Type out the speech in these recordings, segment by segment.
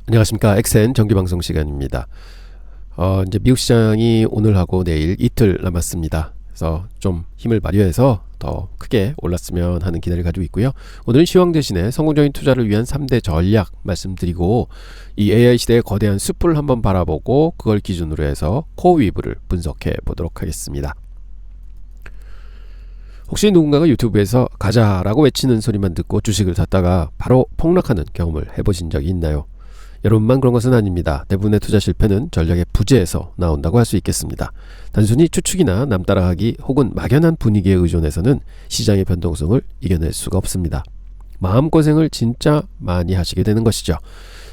안녕하십니까. 엑센 정기방송 시간입니다. 이제 미국 시장이 오늘하고 내일 이틀 남았습니다. 그래서 좀 힘을 발휘해서 더 크게 올랐으면 하는 기대를 가지고 있고요. 오늘은 시황 대신에 성공적인 투자를 위한 3대 전략 말씀드리고, 이 AI 시대의 거대한 숲을 한번 바라보고 그걸 기준으로 해서 코어위브를 분석해 보도록 하겠습니다. 혹시 누군가가 유튜브에서 가자라고 외치는 소리만 듣고 주식을 샀다가 바로 폭락하는 경험을 해보신 적이 있나요? 여러분만 그런 것은 아닙니다. 대부분의 투자 실패는 전략의 부재에서 나온다고 할 수 있겠습니다. 단순히 추측이나 남 따라하기 혹은 막연한 분위기에 의존해서는 시장의 변동성을 이겨낼 수가 없습니다. 마음고생을 진짜 많이 하시게 되는 것이죠.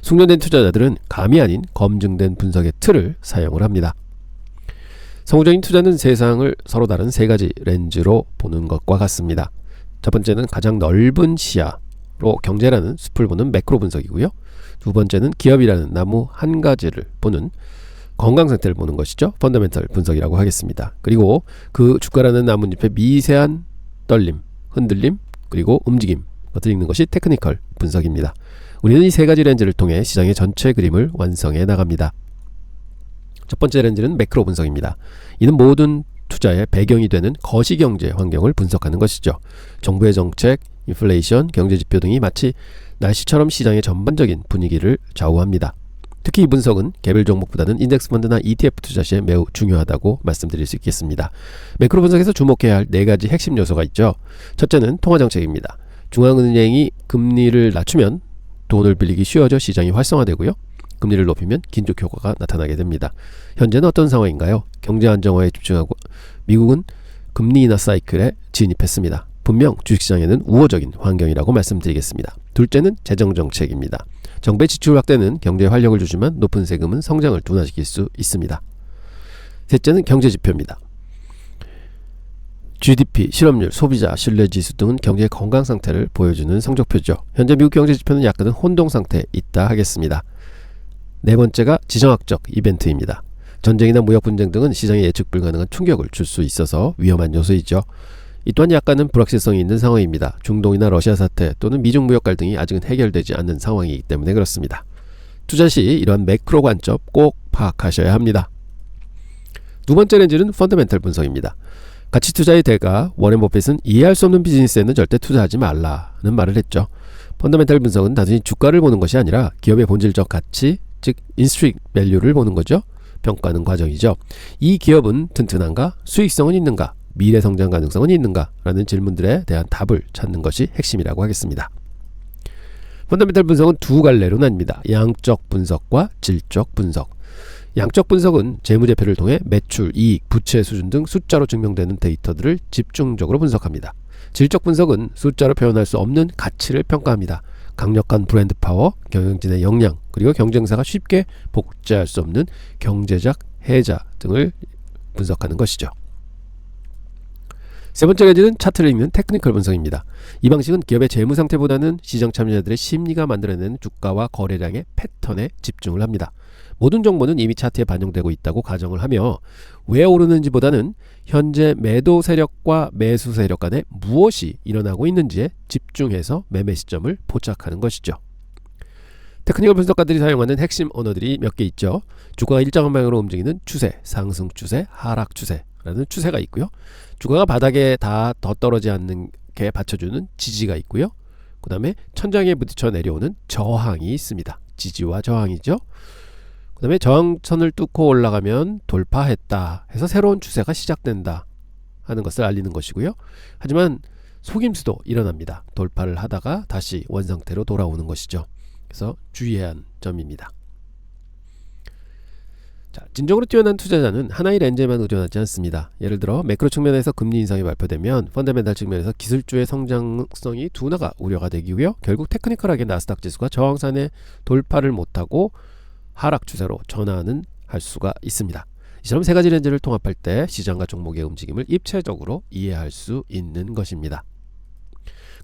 숙련된 투자자들은 감이 아닌 검증된 분석의 틀을 사용을 합니다. 성공적인 투자는 세상을 서로 다른 세 가지 렌즈로 보는 것과 같습니다. 첫 번째는 가장 넓은 시야로 경제라는 숲을 보는 매크로 분석이고요. 두 번째는 기업이라는 나무 한 가지를 보는 건강 상태를 보는 것이죠. 펀더멘털 분석이라고 하겠습니다. 그리고 그 주가라는 나뭇잎의 미세한 떨림, 흔들림, 그리고 움직임, 것을 읽는 것이 테크니컬 분석입니다. 우리는 이 세 가지 렌즈를 통해 시장의 전체 그림을 완성해 나갑니다. 첫 번째 렌즈는 매크로 분석입니다. 이는 모든 투자의 배경이 되는 거시경제 환경을 분석하는 것이죠. 정부의 정책, 인플레이션, 경제지표 등이 마치 날씨처럼 시장의 전반적인 분위기를 좌우합니다. 특히 이 분석은 개별 종목보다는 인덱스 펀드나 ETF 투자 시에 매우 중요하다고 말씀드릴 수 있겠습니다. 매크로 분석에서 주목해야 할 네 가지 핵심 요소가 있죠. 첫째는 통화정책입니다. 중앙은행이 금리를 낮추면 돈을 빌리기 쉬워져 시장이 활성화되고요. 금리를 높이면 긴축 효과가 나타나게 됩니다. 현재는 어떤 상황인가요? 경제 안정화에 집중하고 미국은 금리 인하 사이클에 진입했습니다. 분명 주식시장에는 우호적인 환경이라고 말씀드리겠습니다. 둘째는 재정정책입니다. 정부의 지출 확대는 경제에 활력을 주지만 높은 세금은 성장을 둔화시킬 수 있습니다. 셋째는 경제지표입니다. GDP, 실업률, 소비자 신뢰지수 등은 경제의 건강 상태를 보여주는 성적표죠. 현재 미국 경제지표는 약간은 혼동 상태에 있다 하겠습니다. 네 번째가 지정학적 이벤트입니다. 전쟁이나 무역 분쟁 등은 시장에 예측 불가능한 충격을 줄 수 있어서 위험한 요소이죠. 이 또한 약간은 불확실성이 있는 상황입니다. 중동이나 러시아 사태 또는 미중 무역 갈등이 아직은 해결되지 않는 상황이기 때문에 그렇습니다. 투자 시 이러한 매크로 관점 꼭 파악하셔야 합니다. 두 번째 렌즈는 펀더멘털 분석입니다. 가치 투자의 대가 워렌 버핏은 이해할 수 없는 비즈니스에는 절대 투자하지 말라는 말을 했죠. 펀더멘털 분석은 단순히 주가를 보는 것이 아니라 기업의 본질적 가치, 즉 인스트릭 밸류를 보는 거죠. 평가하는 과정이죠. 이 기업은 튼튼한가? 수익성은 있는가? 미래 성장 가능성은 있는가? 라는 질문들에 대한 답을 찾는 것이 핵심이라고 하겠습니다. 펀더멘털 분석은 두 갈래로 나뉩니다. 양적 분석과 질적 분석. 양적 분석은 재무제표를 통해 매출, 이익, 부채 수준 등 숫자로 증명되는 데이터들을 집중적으로 분석합니다. 질적 분석은 숫자로 표현할 수 없는 가치를 평가합니다. 강력한 브랜드 파워, 경영진의 역량, 그리고 경쟁사가 쉽게 복제할 수 없는 경제적 해자 등을 분석하는 것이죠. 세 번째 렌즈는 차트를 읽는 테크니컬 분석입니다. 이 방식은 기업의 재무 상태보다는 시장 참여자들의 심리가 만들어내는 주가와 거래량의 패턴에 집중을 합니다. 모든 정보는 이미 차트에 반영되고 있다고 가정을 하며 왜 오르는지보다는 현재 매도 세력과 매수 세력 간에 무엇이 일어나고 있는지에 집중해서 매매 시점을 포착하는 것이죠. 테크니컬 분석가들이 사용하는 핵심 언어들이 몇 개 있죠. 주가가 일정한 방향으로 움직이는 추세, 상승 추세, 하락 추세라는 추세가 있고요. 주가가 바닥에 다 더 떨어지지 않게 받쳐주는 지지가 있고요. 그 다음에 천장에 부딪혀 내려오는 저항이 있습니다. 지지와 저항이죠. 그 다음에 저항선을 뚫고 올라가면 돌파했다 해서 새로운 추세가 시작된다 하는 것을 알리는 것이고요. 하지만 속임수도 일어납니다. 돌파를 하다가 다시 원상태로 돌아오는 것이죠. 그래서 주의해야 하는 점입니다. 자, 진정으로 뛰어난 투자자는 하나의 렌즈에만 의존하지 않습니다. 예를 들어 매크로 측면에서 금리 인상이 발표되면 펀더멘탈 측면에서 기술주의 성장성이 둔화가 우려가 되고요. 결국 테크니컬하게 나스닥 지수가 저항선에 돌파를 못하고 하락 추세로 전환은 할 수가 있습니다. 이처럼 세 가지 렌즈를 통합할 때 시장과 종목의 움직임을 입체적으로 이해할 수 있는 것입니다.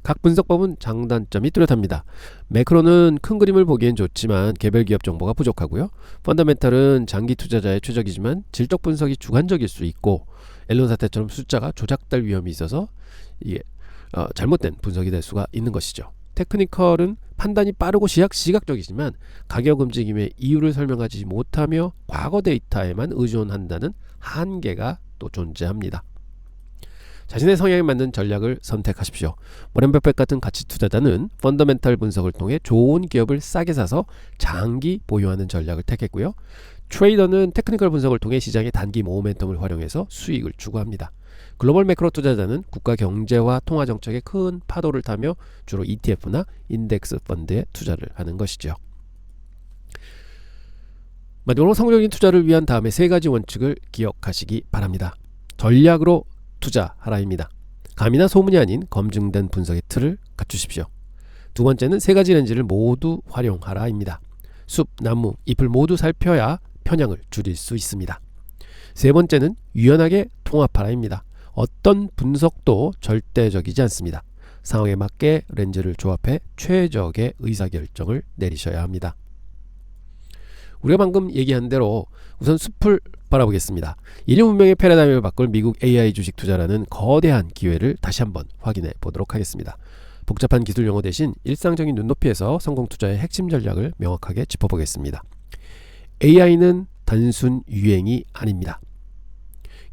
각 분석법은 장단점이 뚜렷합니다. 매크로는 큰 그림을 보기엔 좋지만 개별 기업 정보가 부족하고요. 펀더멘털은 장기 투자자의 최적이지만 질적 분석이 주관적일 수 있고 앨런 사태처럼 숫자가 조작될 위험이 있어서 이게 잘못된 분석이 될 수가 있는 것이죠. 테크니컬은 판단이 빠르고 시각적이지만 가격 움직임의 이유를 설명하지 못하며 과거 데이터에만 의존한다는 한계가 또 존재합니다. 자신의 성향에 맞는 전략을 선택하십시오. 워렌 버핏 같은 가치 투자자는 펀더멘탈 분석을 통해 좋은 기업을 싸게 사서 장기 보유하는 전략을 택했고요. 트레이더는 테크니컬 분석을 통해 시장의 단기 모멘텀을 활용해서 수익을 추구합니다. 글로벌 매크로 투자자는 국가 경제와 통화 정책의 큰 파도를 타며 주로 ETF나 인덱스 펀드에 투자를 하는 것이죠. 마지막으로 성공적인 투자를 위한 다음에 세 가지 원칙을 기억하시기 바랍니다. 전략으로 투자하라입니다. 감이나 소문이 아닌 검증된 분석의 틀을 갖추십시오. 두 번째는 세 가지 렌즈를 모두 활용하라입니다. 숲, 나무, 잎을 모두 살펴야 편향을 줄일 수 있습니다. 세 번째는 유연하게 통합하라입니다. 어떤 분석도 절대적이지 않습니다. 상황에 맞게 렌즈를 조합해 최적의 의사결정을 내리셔야 합니다. 우리가 방금 얘기한 대로 우선 숲을 바라보겠습니다. 인류 문명의 패러다임을 바꿀 미국 AI 주식 투자라는 거대한 기회를 다시 한번 확인해 보도록 하겠습니다. 복잡한 기술 용어 대신 일상적인 눈높이에서 성공 투자의 핵심 전략을 명확하게 짚어보겠습니다. AI는 단순 유행이 아닙니다.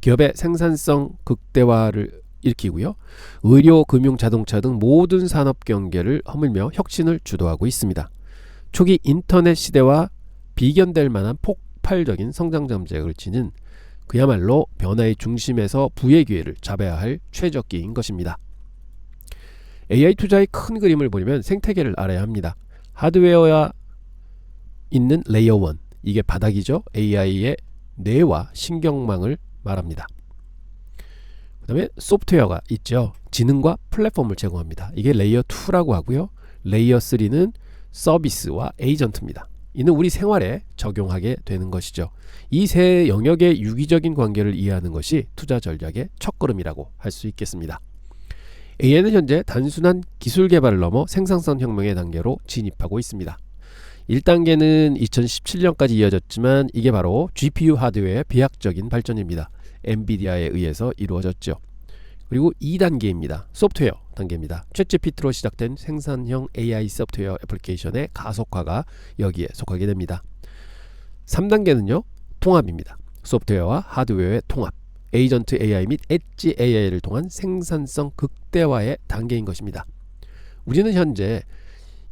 기업의 생산성 극대화를 일으키고요. 의료, 금융, 자동차 등 모든 산업 경계를 허물며 혁신을 주도하고 있습니다. 초기 인터넷 시대와 비견될 만한 폭발적인 성장 잠재력을 지닌 그야말로 변화의 중심에서 부의 기회를 잡아야 할 최적기인 것입니다. AI 투자의 큰 그림을 보려면 생태계를 알아야 합니다. 하드웨어에 있는 레이어 1, 이게 바닥이죠. AI의 뇌와 신경망을 말합니다. 그 다음에 소프트웨어가 있죠. 지능과 플랫폼을 제공합니다. 이게 레이어 2라고 하고요. 레이어 3는 서비스와 에이전트입니다. 이는 우리 생활에 적용하게 되는 것이죠. 이 세 영역의 유기적인 관계를 이해하는 것이 투자 전략의 첫걸음이라고 할 수 있겠습니다. AI는 현재 단순한 기술 개발을 넘어 생산성 혁명의 단계로 진입하고 있습니다. 1단계는 2017년까지 이어졌지만 이게 바로 GPU 하드웨어의 비약적인 발전입니다. 엔비디아에 의해서 이루어졌죠. 그리고 2단계입니다. 소프트웨어 단계입니다. 챗GPT로 시작된 생산형 AI 소프트웨어 애플리케이션의 가속화가 여기에 속하게 됩니다. 3단계는요. 통합입니다. 소프트웨어와 하드웨어의 통합, 에이전트 AI 및 엣지 AI를 통한 생산성 극대화의 단계인 것입니다. 우리는 현재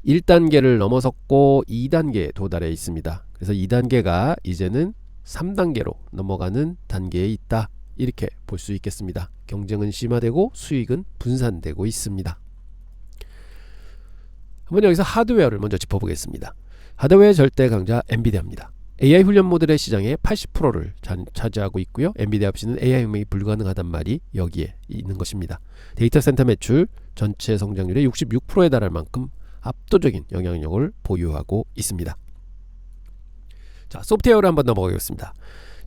1단계를 넘어섰고 2단계에 도달해 있습니다. 그래서 2단계가 이제는 3단계로 넘어가는 단계에 있다. 이렇게 볼 수 있겠습니다. 경쟁은 심화되고 수익은 분산되고 있습니다. 한번 여기서 하드웨어를 먼저 짚어보겠습니다. 하드웨어의 절대 강자 엔비디아입니다. AI 훈련 모델의 시장의 80%를 차지하고 있고요. 엔비디아 없이는 AI 혁명이 불가능하단 말이 여기에 있는 것입니다. 데이터 센터 매출 전체 성장률의 66%에 달할 만큼 압도적인 영향력을 보유하고 있습니다. 자, 소프트웨어를 한번 넘어가겠습니다.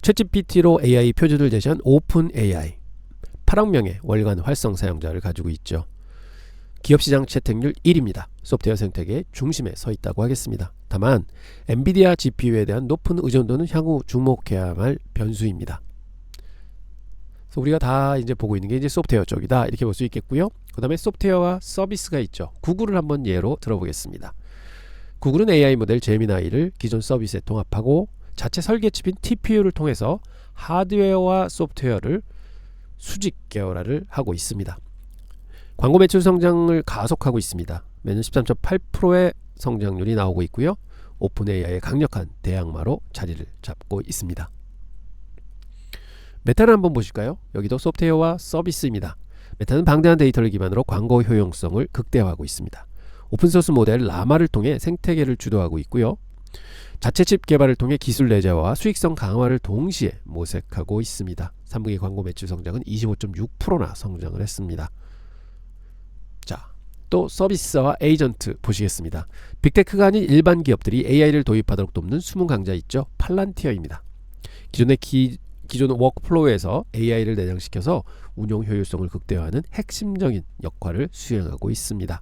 챗GPT로 AI 표준을 제시한 오픈 AI 8억 명의 월간 활성 사용자를 가지고 있죠. 기업시장 채택률 1위입니다. 소프트웨어 생태계의 중심에 서 있다고 하겠습니다. 다만 엔비디아 GPU에 대한 높은 의존도는 향후 주목해야 할 변수입니다. 그래서 우리가 다 이제 보고 있는 게 이제 소프트웨어 쪽이다 이렇게 볼 수 있겠고요. 그 다음에 소프트웨어와 서비스가 있죠. 구글을 한번 예로 들어보겠습니다. 구글은 AI 모델 제미나이를 기존 서비스에 통합하고 자체 설계칩인 TPU를 통해서 하드웨어와 소프트웨어를 수직 계열화를 하고 있습니다. 광고 매출 성장을 가속하고 있습니다. 매년 13.8%의 성장률이 나오고 있고요. 오픈 AI의 강력한 대항마로 자리를 잡고 있습니다. 메타를 한번 보실까요? 여기도 소프트웨어와 서비스입니다. 메타는 방대한 데이터를 기반으로 광고 효용성을 극대화하고 있습니다. 오픈소스 모델 라마를 통해 생태계를 주도하고 있고요. 자체 칩 개발을 통해 기술 내재화와 수익성 강화를 동시에 모색하고 있습니다. 3분기 광고 매출 성장은 25.6%나 성장을 했습니다. 자, 또 서비스와 에이전트 보시겠습니다. 빅테크가 아닌 일반 기업들이 AI를 도입하도록 돕는 숨은 강자 있죠. 팔란티어입니다. 기존 워크플로우에서 AI를 내장시켜서 운용 효율성을 극대화하는 핵심적인 역할을 수행하고 있습니다.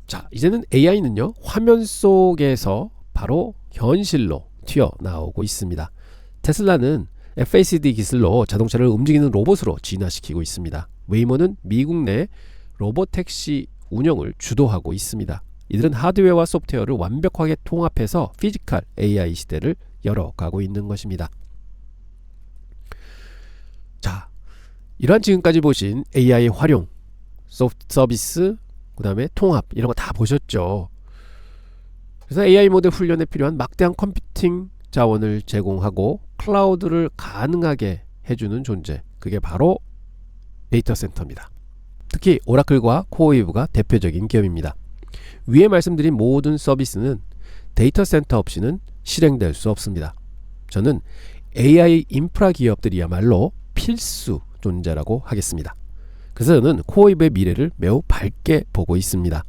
자, 이제는 AI는요 화면 속에서 바로 현실로 튀어나오고 있습니다. 테슬라는 FACD 기술로 자동차를 움직이는 로봇으로 진화시키고 있습니다. 웨이모는 미국 내 로봇택시 운영을 주도하고 있습니다. 이들은 하드웨어와 소프트웨어를 완벽하게 통합해서 피지컬 AI 시대를 열어가고 있는 것입니다. 자, 이러한 지금까지 보신 AI 활용, 소프트 서비스, 그 다음에 통합 이런 거 다 보셨죠. 그래서 AI 모델 훈련에 필요한 막대한 컴퓨팅 자원을 제공하고 클라우드를 가능하게 해주는 존재, 그게 바로 데이터 센터입니다. 특히 오라클과 코어웨이브가 대표적인 기업입니다. 위에 말씀드린 모든 서비스는 데이터 센터 없이는 실행될 수 없습니다. 저는 AI 인프라 기업들이야말로 필수 존재라고 하겠습니다. 그래서 저는 코어웨이브의 미래를 매우 밝게 보고 있습니다.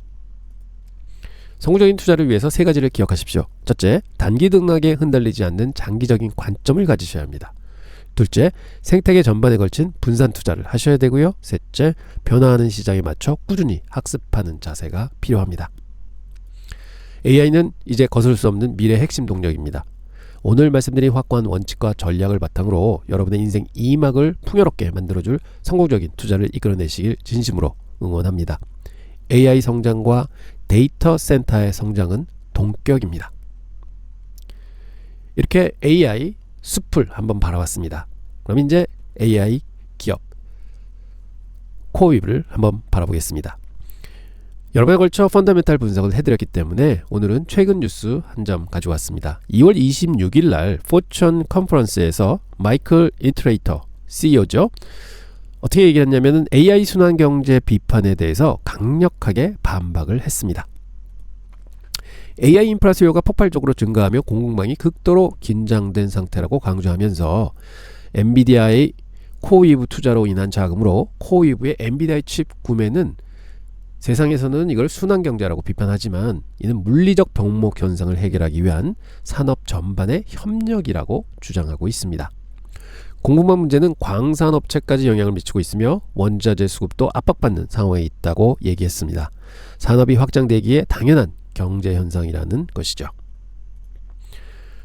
성공적인 투자를 위해서 세 가지를 기억하십시오. 첫째, 단기 등락에 흔들리지 않는 장기적인 관점을 가지셔야 합니다. 둘째, 생태계 전반에 걸친 분산 투자를 하셔야 되고요. 셋째, 변화하는 시장에 맞춰 꾸준히 학습하는 자세가 필요합니다. AI는 이제 거스를 수 없는 미래의 핵심 동력입니다. 오늘 말씀드린 확고한 원칙과 전략을 바탕으로 여러분의 인생 2막을 풍요롭게 만들어줄 성공적인 투자를 이끌어내시길 진심으로 응원합니다. AI 성장과 데이터 센터의 성장은 동격입니다. 이렇게 AI 숲을 한번 바라봤습니다. 그럼 이제 AI 기업 코어웨이브를 한번 바라보겠습니다. 여러 번에 걸쳐 펀더멘탈 분석을 해드렸기 때문에 오늘은 최근 뉴스 한 점 가져왔습니다. 2월 26일 날 포천 컨퍼런스에서 마이클 인트레이터 CEO죠. 어떻게 얘기를 했냐면 AI 순환 경제 비판에 대해서 강력하게 반박을 했습니다. AI 인프라 수요가 폭발적으로 증가하며 공급망이 극도로 긴장된 상태라고 강조하면서 엔비디아의 코어웨이브 투자로 인한 자금으로 코어웨이브의 엔비디아의 칩 구매는 세상에서는 이걸 순환경제라고 비판하지만 이는 물리적 병목 현상을 해결하기 위한 산업 전반의 협력이라고 주장하고 있습니다. 공급망 문제는 광산업체까지 영향을 미치고 있으며 원자재 수급도 압박받는 상황에 있다고 얘기했습니다. 산업이 확장되기에 당연한 경제 현상이라는 것이죠.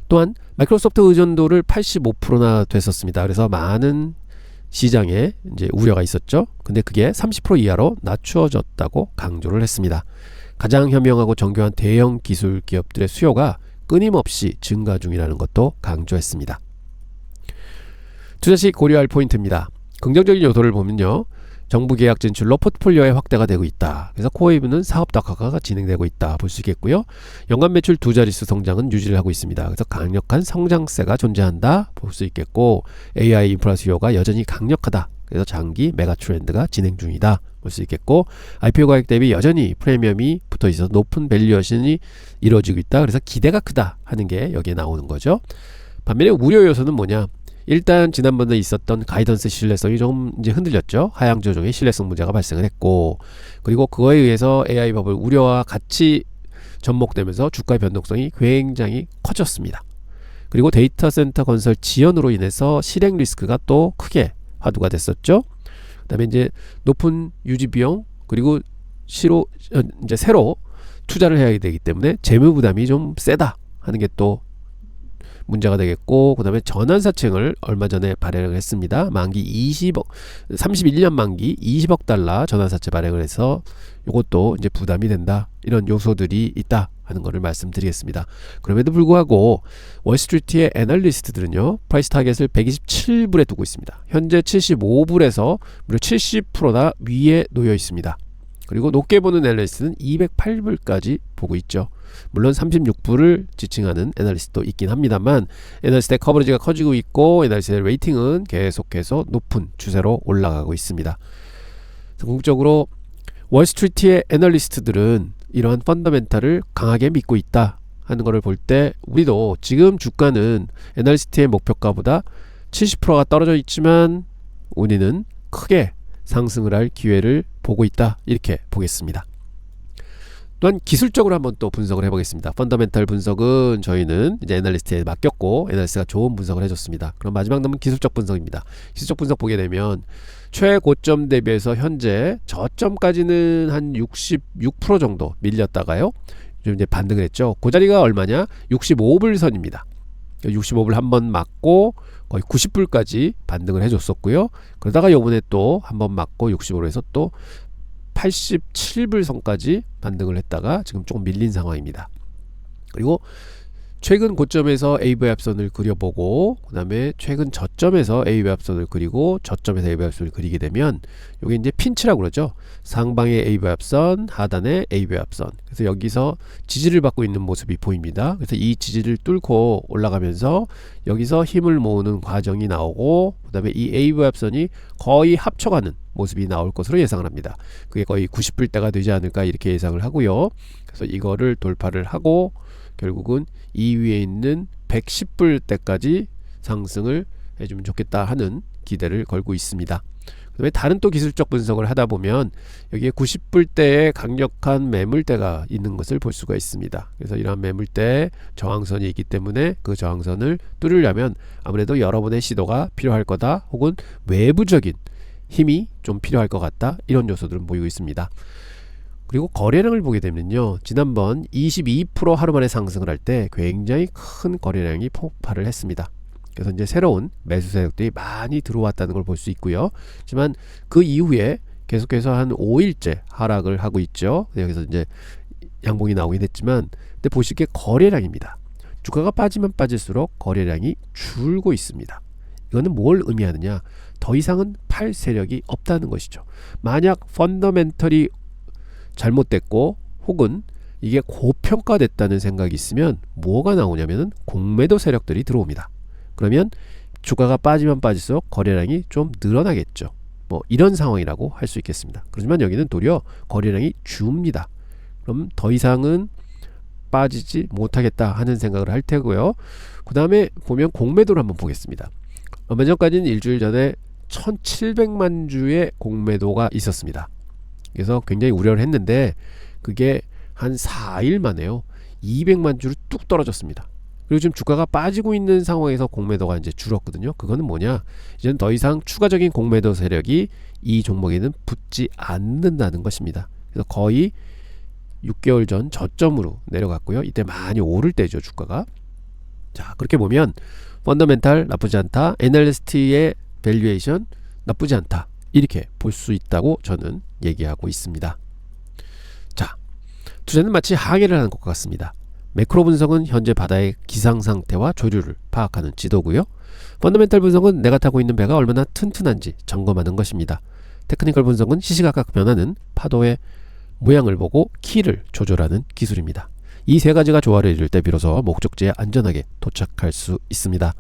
또한 마이크로소프트 의존도를 85%나 됐었습니다. 그래서 많은 시장에 이제 우려가 있었죠. 근데 그게 30% 이하로 낮추어졌다고 강조를 했습니다. 가장 현명하고 정교한 대형 기술 기업들의 수요가 끊임없이 증가 중이라는 것도 강조했습니다. 투자 시 고려할 포인트입니다. 긍정적인 요소를 보면요. 정부 계약 진출로 포트폴리오의 확대가 되고 있다. 그래서 코어웨이브는 사업 다각화가 진행되고 있다 볼 수 있겠고요. 연간 매출 두 자릿수 성장은 유지를 하고 있습니다. 그래서 강력한 성장세가 존재한다 볼 수 있겠고 AI 인프라 수요가 여전히 강력하다. 그래서 장기 메가 트렌드가 진행 중이다 볼 수 있겠고 IPO 가격 대비 여전히 프리미엄이 붙어 있어서 높은 밸류에이션이 이루어지고 있다. 그래서 기대가 크다 하는 게 여기에 나오는 거죠. 반면에 우려 요소는 뭐냐? 일단 지난번에 있었던 가이던스 신뢰성이 좀 이제 흔들렸죠. 하향 조정의 신뢰성 문제가 발생을 했고 그리고 그거에 의해서 AI 버블 우려와 같이 접목되면서 주가의 변동성이 굉장히 커졌습니다. 그리고 데이터 센터 건설 지연으로 인해서 실행 리스크가 또 크게 화두가 됐었죠. 그다음에 이제 높은 유지 비용 그리고 이제 새로 투자를 해야 되기 때문에 재무 부담이 좀 세다 하는 게 또 문제가 되겠고 그 다음에 전환사채를 얼마 전에 발행을 했습니다. 만기 20억 31년 만기 20억 달러 전환사채 발행을 해서 이것도 이제 부담이 된다. 이런 요소들이 있다 하는 것을 말씀드리겠습니다. 그럼에도 불구하고 월스트리트의 애널리스트들은요. 프라이스 타겟을 127불에 두고 있습니다. 현재 75불에서 무려 70%나 위에 놓여 있습니다. 그리고 높게 보는 애널리스트는 208불까지 보고 있죠. 물론 36불을 지칭하는 애널리스트도 있긴 합니다만 애널리스트의 커버리지가 커지고 있고 애널리스트의 레이팅은 계속해서 높은 추세로 올라가고 있습니다. 궁극적으로 월스트리트의 애널리스트들은 이러한 펀더멘탈을 강하게 믿고 있다 하는 것을 볼 때 우리도 지금 주가는 애널리스트의 목표가보다 70%가 떨어져 있지만 우리는 크게 상승을 할 기회를 보고 있다 이렇게 보겠습니다. 또한 기술적으로 한번 또 분석을 해보겠습니다. 펀더멘탈 분석은 저희는 이제 애널리스트에 맡겼고 애널리스트가 좋은 분석을 해줬습니다. 그럼 마지막 남은 기술적 분석입니다. 기술적 분석 보게 되면 최고점 대비해서 현재 저점까지는 한 66% 정도 밀렸다가요. 좀 이제 반등을 했죠. 그 자리가 얼마냐? 65불 선입니다. 65불 한번 맞고 거의 90불까지 반등을 해줬었고요. 그러다가 요번에 또 한번 맞고 65불에서 또 87불 선까지 반등을 했다가 지금 조금 밀린 상황입니다. 그리고 최근 고점에서 AV 합선을 그려보고 그 다음에 최근 저점에서 AV 합선을 그리고 저점에서 AV 합선을 그리게 되면 이게 이제 핀치라고 그러죠. 상방의 AV 합선, 하단의 AV 합선. 그래서 여기서 지지를 받고 있는 모습이 보입니다. 그래서 이 지지를 뚫고 올라가면서 여기서 힘을 모으는 과정이 나오고 그 다음에 이 AV 합선이 거의 합쳐가는 모습이 나올 것으로 예상을 합니다. 그게 거의 90불대가 되지 않을까 이렇게 예상을 하고요. 그래서 이거를 돌파를 하고 결국은 이 위에 있는 110불대까지 상승을 해주면 좋겠다 하는 기대를 걸고 있습니다. 그 다음에 다른 또 기술적 분석을 하다 보면 여기에 90불대의 강력한 매물대가 있는 것을 볼 수가 있습니다. 그래서 이러한 매물대 저항선이 있기 때문에 그 저항선을 뚫으려면 아무래도 여러분의 시도가 필요할 거다, 혹은 외부적인 힘이 좀 필요할 것 같다, 이런 요소들은 보이고 있습니다. 그리고 거래량을 보게 되면요, 지난번 22% 하루 만에 상승을 할 때 굉장히 큰 거래량이 폭발을 했습니다. 그래서 이제 새로운 매수 세력들이 많이 들어왔다는 걸 볼 수 있고요. 하지만 그 이후에 계속해서 한 5일째 하락을 하고 있죠. 여기서 이제 양봉이 나오긴 했지만, 근데 보시기에 거래량입니다. 주가가 빠지면 빠질수록 거래량이 줄고 있습니다. 이거는 뭘 의미하느냐? 더 이상은 팔 세력이 없다는 것이죠. 만약 펀더멘털이 잘못됐고 혹은 이게 고평가됐다는 생각이 있으면 뭐가 나오냐면은 공매도 세력들이 들어옵니다. 그러면 주가가 빠지면 빠질수록 거래량이 좀 늘어나겠죠. 뭐 이런 상황이라고 할 수 있겠습니다. 그렇지만 여기는 도리어 거래량이 줍니다. 그럼 더 이상은 빠지지 못하겠다 하는 생각을 할 테고요. 그 다음에 보면 공매도를 한번 보겠습니다. 얼마 전까지는 일주일 전에 1700만 주의 공매도가 있었습니다. 그래서 굉장히 우려를 했는데 그게 한 4일 만에요 200만 주로 뚝 떨어졌습니다. 그리고 지금 주가가 빠지고 있는 상황에서 공매도가 이제 줄었거든요. 그거는 뭐냐? 이제는 더 이상 추가적인 공매도 세력이 이 종목에는 붙지 않는다는 것입니다. 그래서 거의 6개월 전 저점으로 내려갔고요. 이때 많이 오를 때죠, 주가가. 자, 그렇게 보면 펀더멘탈 나쁘지 않다, 애널리스트의 밸류에이션 나쁘지 않다, 이렇게 볼 수 있다고 저는 얘기하고 있습니다. 자, 투자는 마치 항해를 하는 것과 같습니다. 매크로 분석은 현재 바다의 기상 상태와 조류를 파악하는 지도고요. 펀더멘탈 분석은 내가 타고 있는 배가 얼마나 튼튼한지 점검하는 것입니다. 테크니컬 분석은 시시각각 변하는 파도의 모양을 보고 키를 조절하는 기술입니다. 이 세 가지가 조화를 이룰 때 비로소 목적지에 안전하게 도착할 수 있습니다.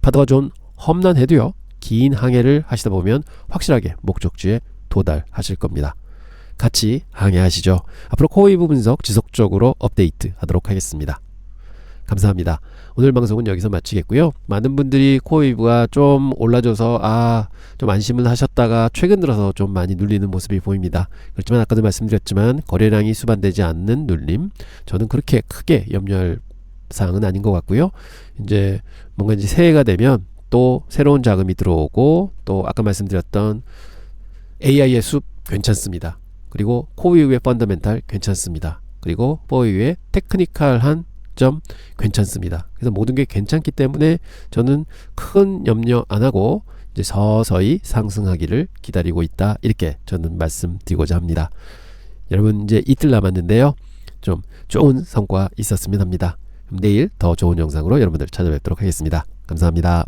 파도가 좀 험난해도요, 긴 항해를 하시다 보면 확실하게 목적지에 도달하실 겁니다. 같이 항해하시죠. 앞으로 코어웨이브 분석 지속적으로 업데이트 하도록 하겠습니다. 감사합니다. 오늘 방송은 여기서 마치겠고요. 많은 분들이 코어웨이브가 좀 올라줘서 좀 안심을 하셨다가 최근 들어서 좀 많이 눌리는 모습이 보입니다. 그렇지만 아까도 말씀드렸지만 거래량이 수반되지 않는 눌림, 저는 그렇게 크게 염려할 사항은 아닌 것 같고요. 이제 뭔가 이제 새해가 되면 또 새로운 자금이 들어오고, 또 아까 말씀드렸던 AI의 숲 괜찮습니다. 그리고 코어웨이브의 펀더멘탈 괜찮습니다. 그리고 코어웨이브의 테크니컬한 점 괜찮습니다. 그래서 모든 게 괜찮기 때문에 저는 큰 염려 안 하고 이제 서서히 상승하기를 기다리고 있다, 이렇게 저는 말씀드리고자 합니다. 여러분 이제 이틀 남았는데요, 좀 좋은 성과 있었으면 합니다. 내일 더 좋은 영상으로 여러분들 찾아뵙도록 하겠습니다. 감사합니다.